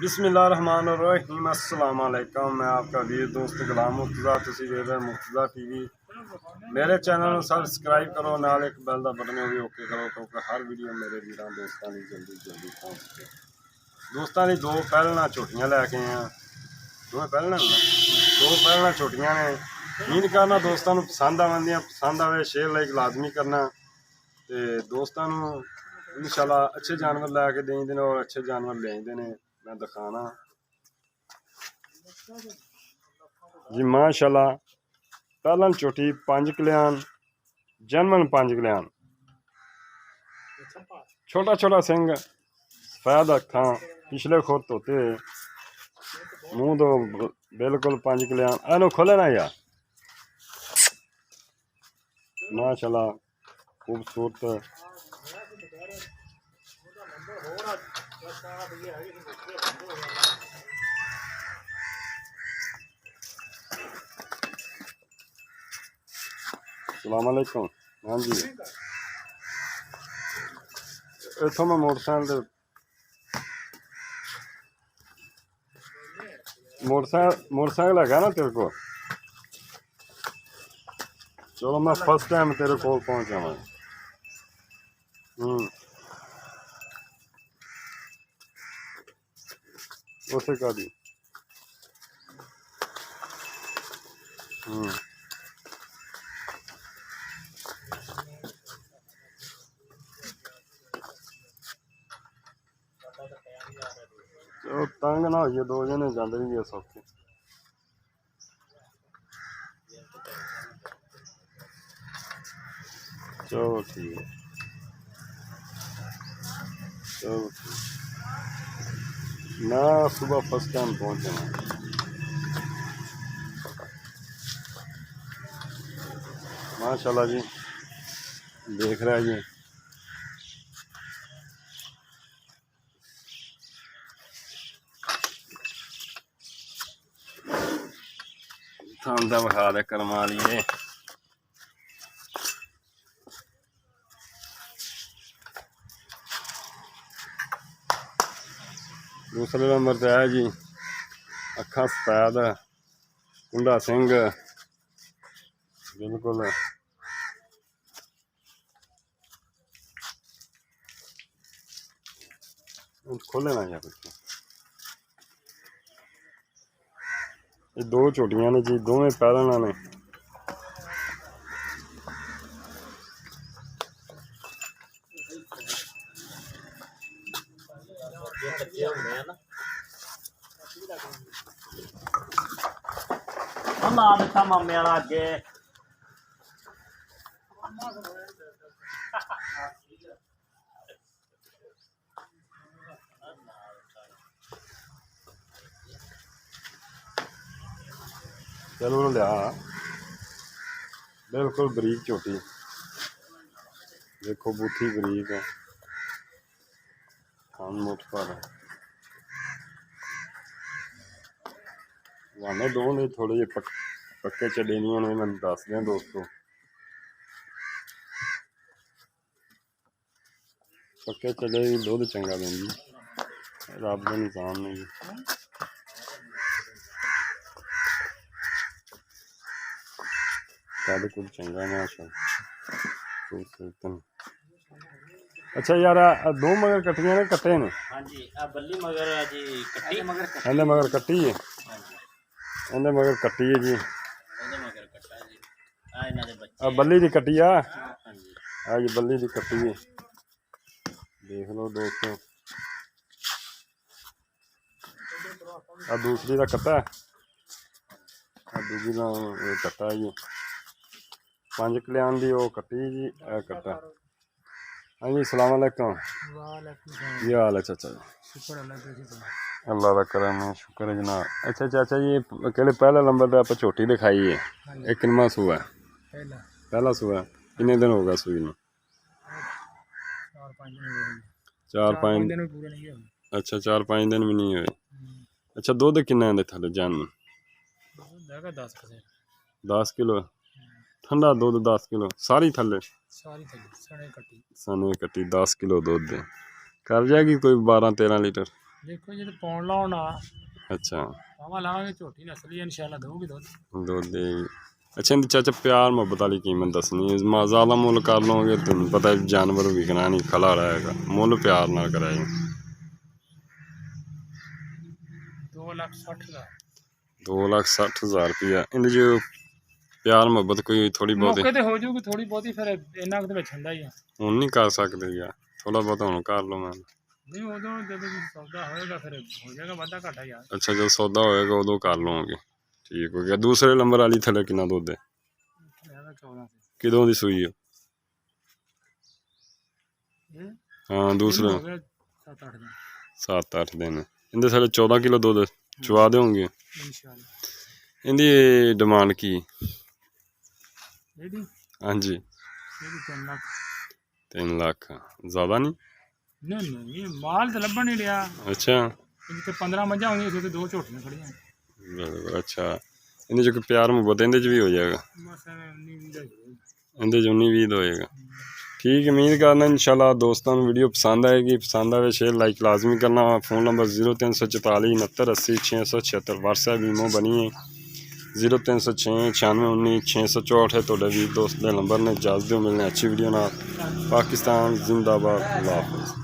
बिस्मिल्लाहिर्रहमानिर्रहीम अस्सलाम वालेकुम। मैं आपका वीर दोस्त गुलाम मुर्तज़ा, तुसी वेख रहे मुर्तज़ा टीवी। मेरे चैनल को सबसक्राइब करो, नाल एक बैल का बटन भी ओके करो क्योंकि हर वीडियो मेरे वीर दोस्तों की जल्दी पहुँच सके। दोस्तों की दो पैलना झोटियाँ लैके आए हैं, दो पैलना झोटियाँ ने। उम्मीद करना दोस्तों को पसंद आवेंदियां, पसंद आवे शेयर लाइक लाजमी करना। तो दोस्तों इंशाल्लाह अच्छे जानवर लैके देंदे और अच्छे जानवर लेंदे ने। मैं दिखाना जी माशाल्लाह पहलन चोटी 5 कल्याण जनमन 5 कल्याण, छोटा छोटा सिंह, सफेद अखा, पिछले खुर धोते, मुंह तो बिल्कुल 5 कल्याण। एनू खोले ना यार, माशाल्लाह खूबसूरत। अस्सलाम वालेकुम। हाँ जी, इतों मैं मोटरसाइकिल है ना तेरे को। चलो मैं फर्स्ट टाइम तेरे को पहुंचा मैं। उसे का दी। चलो तंग ना होइए, दो जने जाते भी है सौखे। चलो ठीक है, चलो ठीक। मैं सुबह फर्स्ट टाइम पहुंचा मैं। माशाल्लाह जी, देख रहा है ये थांदा बखा दे करम वालिए। दूसरे नंबर पे है जी अखा सफेद, कुंडा सिंह बिल्कुल। खोले ना यार, ये दो झोटियां ने जी, दोवें पैलना ने। मामे वाला अगे चलो लिया बिल्कुल बरीक झोटी, देखो बूथी बरीक है, खान मुठ पर है। वाने दो ने थोड़े जे पक्के चले नहीं होने, मैं दस दें दोस्तों। पक्के चले दुध चंगा देंगी, रब का निजाम नहीं जी। कद कुछ चंगा माशा। अच्छा यार, दो मगर कट्टियां ने कट्टे ने। हां जी, आ बल्ली मगर जी कट्टी मगर कट्टी, एंदे मगर कट्टी है। हां जी, एंदे मगर कट्टी है जी, ओदे मगर कट्टा जी। आ इना दे बच्चे, आ बल्ली दी कट्टी आ। हां जी, आ जी बल्ली दी कट्टी है, देख लो दोस्तों। आ दूसरी का कट्टा है, आ दूसरी का कट्टा है जी। 5 कल्याण दी वो कट्टी जी, आ कट्टा। हाँ जी सलाम अलैकुम। ये हाल है चाचा जी? अल्लाह का करम है, शुक्र है जनाब। अच्छा चाचा जी, कहले पहला नंबर पे आप झोटी दिखाई है, एक किन्ना सूआ है? पहला सूआ। कितने दिन हो गया सूई में? 4-5 दिन। अच्छा 4-5 दिन भी नहीं हुए। अच्छा दुध किन्ना है थले जानन? 10 किलो ठंडा दुध, 10 किलो सारी थले सने कट्टी 10 किलो दुध दे कर जाएगी कोई 12-13 लीटर। ਦੇਖੋ ਜੇ ਪਾਉਣ ਲਾਉਣਾ ਅੱਛਾ ਪਾਵਾਂ ਲਾਵਾਂਗੇ ਝੋਟੀ ਨਸਲੀ ਇਨਸ਼ਾਅੱਲਾ ਦਊਗੀ ਦੁੱਧ। ਦੁੱਧ ਦੇ ਅੱਛਾ ਇਹਦੀ ਚਾਚਾ ਪਿਆਰ ਮੁਹੱਬਤ ਵਾਲੀ ਕੀਮਤ ਦੱਸਣੀ ਜ਼ਿਆਦਾ ਮੁੱਲ ਕਰ ਲਓਗੇ ਤੁਹਾਨੂੰ ਪਤਾ ਜਾਨਵਰ ਵਿਕਣਾ ਨਹੀਂ ਖਲਾ ਰਹੇਗਾ ਮੁੱਲ ਪਿਆਰ ਨਾਲ ਕਰਾਏ 2,60,000 2,60,000 ਰੁਪਇਆ ਇਹਦੇ 'ਚ ਪਿਆਰ ਮੁਹੱਬਤ ਕੋਈ ਥੋੜੀ ਬਹੁਤੀ ਮੌਕੇ ਤੇ ਹੋ ਜਾਊਗੀ ਥੋੜੀ ਬਹੁਤੀ ਫਿਰ ਇੰਨਾ ਕੁ ਤੇ ਵਿੱਚ ਹੁੰਦਾ ਹੀ ਆ। ਹੁਣ ਨਹੀਂ ਕਰ ਸਕਦੇ ਯਾਰ ਥੋੜਾ ਬਹੁਤ ਹੁਣ ਕਰ ਲਓ ਮੈਂ ਨਹੀਂ ਉਦੋਂ ਜਦੋਂ ਸੌਦਾ ਹੋਏਗਾ ਫਿਰ ਹੋ ਜਾਏਗਾ ਵਾਧਾ ਘਾਟਾ ਯਾਰ। ਅੱਛਾ ਜਦੋਂ ਸੌਦਾ ਹੋਏਗਾ ਉਦੋਂ ਕਰ ਲਵਾਂਗੇ ਠੀਕ ਹੋ ਗਿਆ। ਦੂਸਰੇ ਨੰਬਰ ਵਾਲੀ ਥੱਲੇ ਕਿੰਨਾ ਦੁੱਧ ਹੈ 14 ਕਿਦੋਂ ਦੀ ਸੂਈ ਹੈ ਇਹ ਹਾਂ ਦੂਸਰਾ ਹੋ ਗਿਆ 7-8 ਦਿਨ 7-8 ਦਿਨ ਇਹਦੇ ਥੱਲੇ 14 ਕਿਲੋ ਦੁੱਧ ਚਵਾ ਦੇਵੋਗੇ ਇਨਸ਼ਾਅੱਲਾ। ਇਹਦੀ ਡਿਮਾਂਡ ਕੀ ਇਹਦੀ ਹਾਂਜੀ 3 ਲੱਖ 3 ਲੱਖ ਜ਼ਿਆਦਾ ਨਹੀਂ ਨਹੀਂ ਇਹ ਮਾਲ ਤਾਂ ਲੱਭਣ ਨਹੀਂ ਰਿਹਾ। ਅੱਛਾ ਜਿੱਥੇ 15 ਮੱਝਾਂ ਹੁੰਦੀਆਂ ਸੀ ਤੇ 2 ਝੋਟੀਆਂ ਖੜੀਆਂ ਬਿਲਕੁਲ ਅੱਛਾ ਇਹਦੇ 'ਚ ਕੋਈ ਪਿਆਰ ਮੁਹੱਬਤ ਇਹਦੇ 'ਚ ਵੀ ਹੋ ਜਾਏਗਾ ਬਸ ਐਵੇਂ 19 ਦਾ ਹੀ ਇਹਦੇ 'ਚ 19-20 ਦਾ ਹੋਏਗਾ ਠੀਕ ਉਮੀਦ ਕਰਨਾ ਇਨਸ਼ਾਅੱਲਾ ਦੋਸਤਾਂ ਨੂੰ ਵੀਡੀਓ ਪਸੰਦ ਆਏਗੀ ਪਸੰਦ ਆਵੇ ਸ਼ੇਅਰ ਲਾਈਕ ਲਾਜ਼ਮੀ ਕਰਨਾ ਵਾ फ़ोन नंबर 0344 69 80 676 WhatsApp ਈਮੋ ਬਣੀ ਹੈ 0306 96 19 664 ਹੈ ਤੁਹਾਡੇ ਵੀਰ ਦੋਸਤ ਦੇ ਨੰਬਰ ਨੇ ਇਜਾਜ਼ਤ ਦਿਓ ਮਿਲਣੇ ਅੱਛੀ ਵੀਡੀਓ ਨਾਲ ਪਾਕਿस्तान जिंदाबाद अल्लाह हाफ़िज़।